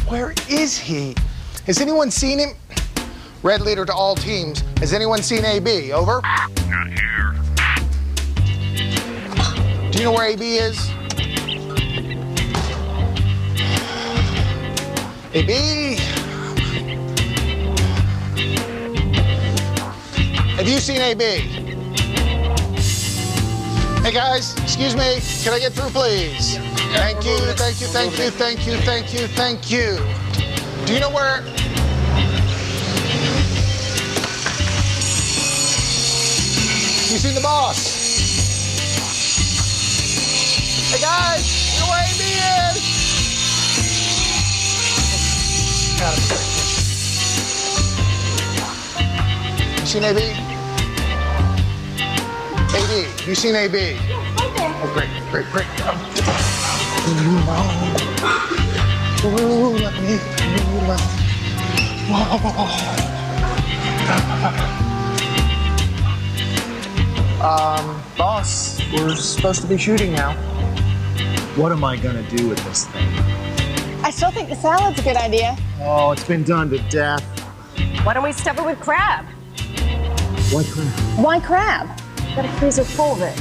Where is he? Has anyone seen him? Red leader to all teams. Has anyone seen AB? Over? Not here. Do you know where AB is? AB? Have you seen AB? Hey guys, excuse me, can I get through please? Thank you, thank you, thank you, thank you, thank you, thank you. Do you know where? You seen the boss? Hey guys, you know where AB is? You seen AB? AB, you seen AB? Oh, great, great, great. Ooh, let me. Boss, we're supposed to be shooting now. What am I gonna do with this thing? I still think the salad's a good idea. Oh, it's been done to death. Why don't we stuff it with crab? Why crab? Why crab? Got a freezer full of it.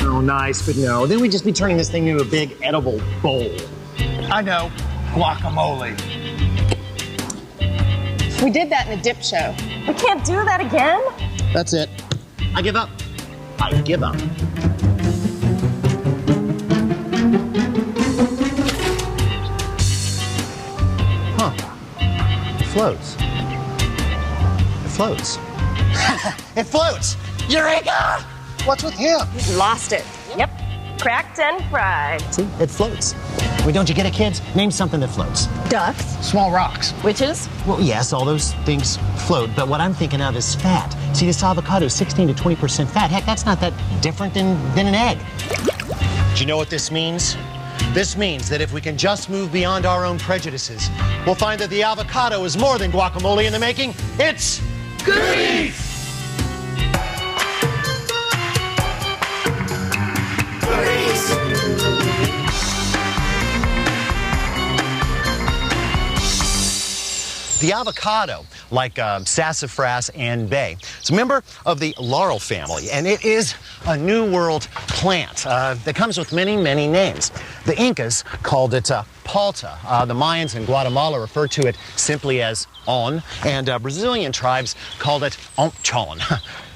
Oh, nice, but no. Then we'd just be turning this thing into a big edible bowl. I know, guacamole. We did that in the dip show. We can't do that again? That's it. I give up. I give up. Huh. It floats. It floats. It floats! Eureka! What's with him? Lost it. Yep. Cracked and fried. See, it floats. Well, don't you get it, kids? Name something that floats. Ducks. Small rocks. Witches. Well, yes, all those things float, but what I'm thinking of is fat. See, this avocado is 16 to 20% fat. Heck, that's not that different than an egg. Do you know what this means? This means that if we can just move beyond our own prejudices, we'll find that the avocado is more than guacamole in the making. It's goodies! The avocado, like sassafras and bay, is a member of the laurel family, and it is a New World plant that comes with many, many names. The Incas called it palta. The Mayans in Guatemala referred to it simply as on, and Brazilian tribes called it onchon.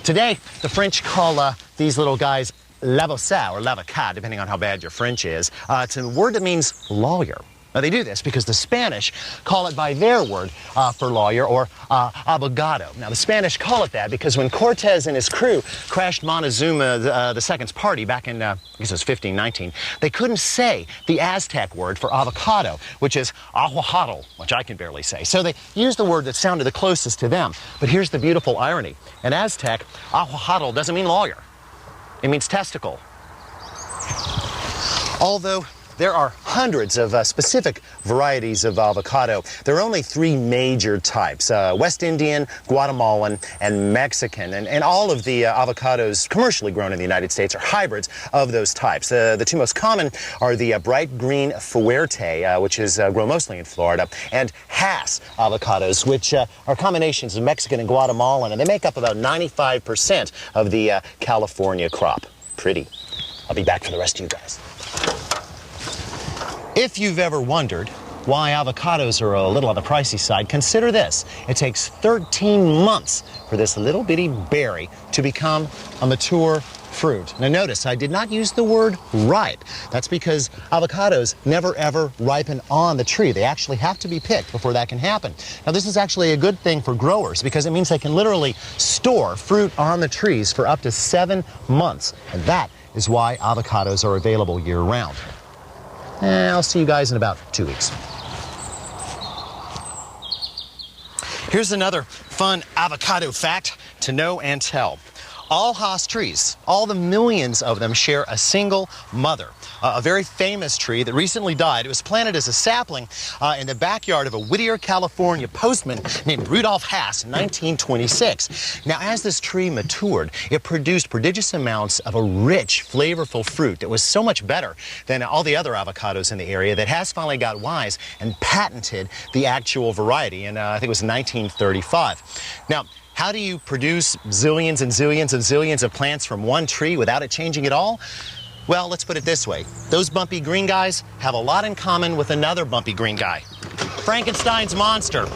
Today, the French call these little guys l'avocat or l'avocat, depending on how bad your French is. It's a word that means lawyer. Now, they do this because the Spanish call it by their word for lawyer, or abogado. Now, the Spanish call it that because when Cortez and his crew crashed Montezuma II's party back in, I guess it was 1519, they couldn't say the Aztec word for avocado, which is aguajado, which I can barely say. So they used the word that sounded the closest to them. But here's the beautiful irony. In Aztec, aguajado doesn't mean lawyer. It means testicle. Although there are hundreds of specific varieties of avocado, there are only three major types: West Indian, Guatemalan, and Mexican. And all of the avocados commercially grown in the United States are hybrids of those types. The two most common are the bright green Fuerte, which is grown mostly in Florida, and Hass avocados, which are combinations of Mexican and Guatemalan, and they make up about 95% of the California crop. Pretty. I'll be back for the rest of you guys. If you've ever wondered why avocados are a little on the pricey side, consider this. It takes 13 months for this little bitty berry to become a mature fruit. Now notice, I did not use the word ripe. That's because avocados never ever ripen on the tree. They actually have to be picked before that can happen. Now this is actually a good thing for growers because it means they can literally store fruit on the trees for up to 7 months. And that is why avocados are available year-round. I'll see you guys in about 2 weeks. Here's another fun avocado fact to know and tell. All Hass trees, all the millions of them, share a single mother. a very famous tree that recently died. It was planted as a sapling in the backyard of a Whittier, California postman named Rudolph Hass in 1926. Now, as this tree matured, it produced prodigious amounts of a rich, flavorful fruit that was so much better than all the other avocados in the area that Hass finally got wise and patented the actual variety in, I think it was 1935. Now, how do you produce zillions and zillions and zillions of plants from one tree without it changing at all? Well, let's put it this way. Those bumpy green guys have a lot in common with another bumpy green guy. Frankenstein's monster.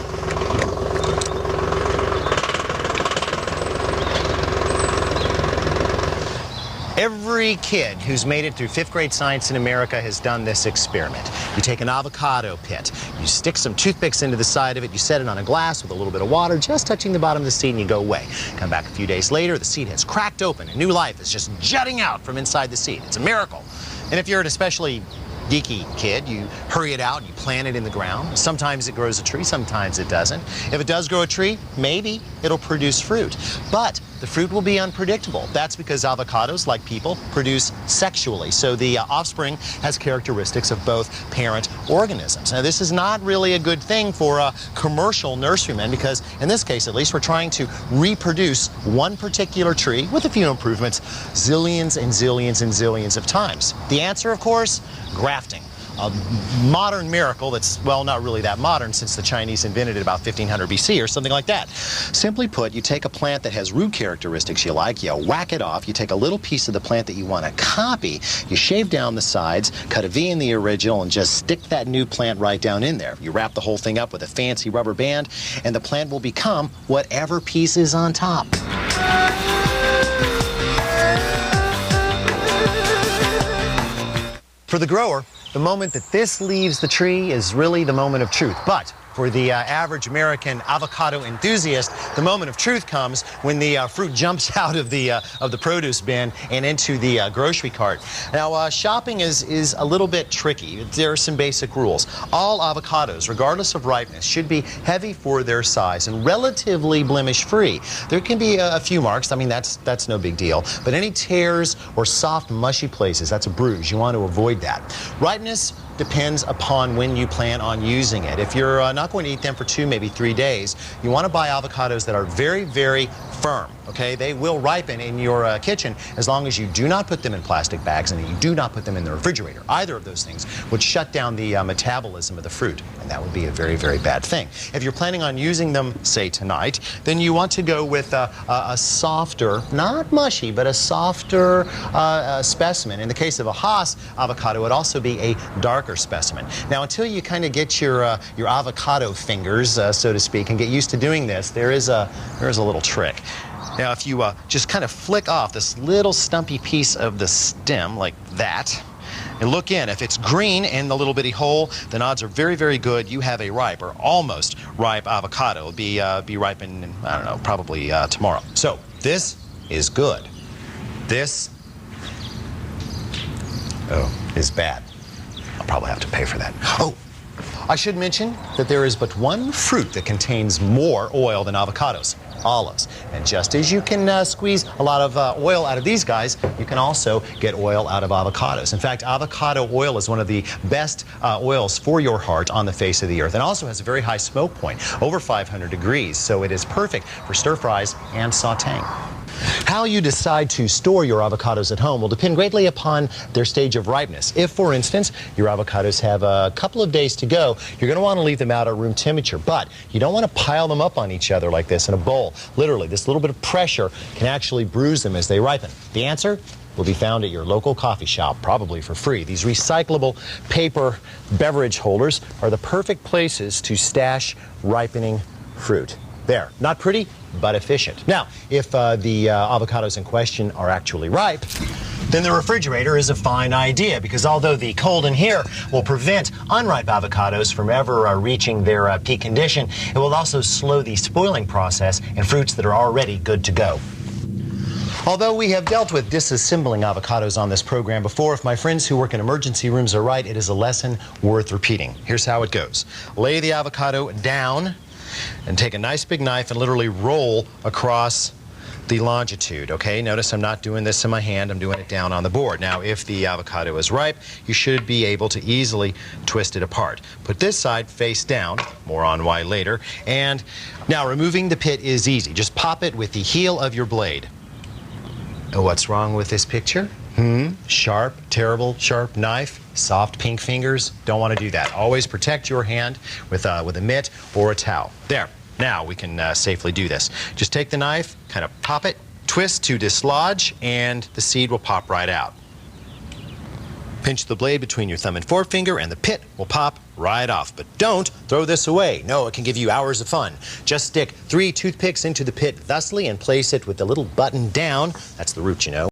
Every kid who's made it through 5th grade science in America has done this experiment. You take an avocado pit, you stick some toothpicks into the side of it, you set it on a glass with a little bit of water, just touching the bottom of the seed, and you go away. Come back a few days later, the seed has cracked open, and new life is just jutting out from inside the seed. It's a miracle. And if you're an especially geeky kid, you hurry it out and you plant it in the ground. Sometimes it grows a tree, sometimes it doesn't. If it does grow a tree, maybe it'll produce fruit. But the fruit will be unpredictable. That's because avocados, like people, produce sexually. So the offspring has characteristics of both parent organisms. Now, this is not really a good thing for commercial nurserymen because, in this case at least, we're trying to reproduce one particular tree with a few improvements zillions and zillions and zillions of times. The answer, of course, grafting. A modern miracle that's, well, not really that modern since the Chinese invented it about 1500 BC or something like that. Simply put, you take a plant that has root characteristics you like, you whack it off, you take a little piece of the plant that you want to copy, you shave down the sides, cut a V in the original, and just stick that new plant right down in there. You wrap the whole thing up with a fancy rubber band, and the plant will become whatever piece is on top. For the grower, the moment that this leaves the tree is really the moment of truth. But for the average American avocado enthusiast, the moment of truth comes when the fruit jumps out of the produce bin and into the grocery cart. Now, shopping is a little bit tricky. There are some basic rules. All avocados, regardless of ripeness, should be heavy for their size and relatively blemish-free. There can be a few marks. I mean, that's no big deal. But any tears or soft, mushy places, that's a bruise. You want to avoid that. Ripeness depends upon when you plan on using it. If you're not going to eat them for 2, maybe 3 days, you want to buy avocados that are very, very firm. Okay, they will ripen in your kitchen as long as you do not put them in plastic bags and you do not put them in the refrigerator. Either of those things would shut down the metabolism of the fruit, and that would be a very, very bad thing. If you're planning on using them, say tonight, then you want to go with a softer, not mushy, but a softer specimen. In the case of a Hass avocado, it would also be a darker specimen. Now, until you kind of get your avocado fingers, so to speak, and get used to doing this, there is a little trick. Now, if you just kind of flick off this little stumpy piece of the stem like that, and look in, if it's green in the little bitty hole, then odds are very, very good you have a ripe or almost ripe avocado. It'll be ripe in, I don't know, probably tomorrow. So this is good. This, is bad. I'll probably have to pay for that. Oh, I should mention that there is but one fruit that contains more oil than avocados. Olives. And just as you can squeeze a lot of oil out of these guys, you can also get oil out of avocados. In fact, avocado oil is one of the best oils for your heart on the face of the earth, and also has a very high smoke point, over 500 degrees, so it is perfect for stir fries and sautéing. How you decide to store your avocados at home will depend greatly upon their stage of ripeness. If, for instance, your avocados have a couple of days to go, you're going to want to leave them out at room temperature, but you don't want to pile them up on each other like this in a bowl. Literally, this little bit of pressure can actually bruise them as they ripen. The answer will be found at your local coffee shop, probably for free. These recyclable paper beverage holders are the perfect places to stash ripening fruit. There, not pretty, but efficient. Now, if the avocados in question are actually ripe, then the refrigerator is a fine idea, because although the cold in here will prevent unripe avocados from ever reaching their peak condition, it will also slow the spoiling process in fruits that are already good to go. Although we have dealt with disassembling avocados on this program before, if my friends who work in emergency rooms are right, it is a lesson worth repeating. Here's how it goes. Lay the avocado down and take a nice big knife and literally roll across the longitude, okay? Notice I'm not doing this in my hand, I'm doing it down on the board. Now, if the avocado is ripe, you should be able to easily twist it apart. Put this side face down, more on why later, and now removing the pit is easy. Just pop it with the heel of your blade. What's wrong with this picture? Sharp, terrible, sharp knife, soft pink fingers. Don't want to do that. Always protect your hand with a mitt or a towel. There. Now we can safely do this. Just take the knife, kind of pop it, twist to dislodge, and the seed will pop right out. Pinch the blade between your thumb and forefinger, and the pit will pop right off. But don't throw this away. No, it can give you hours of fun. Just stick 3 toothpicks into the pit thusly and place it with the little button down. That's the root, you know.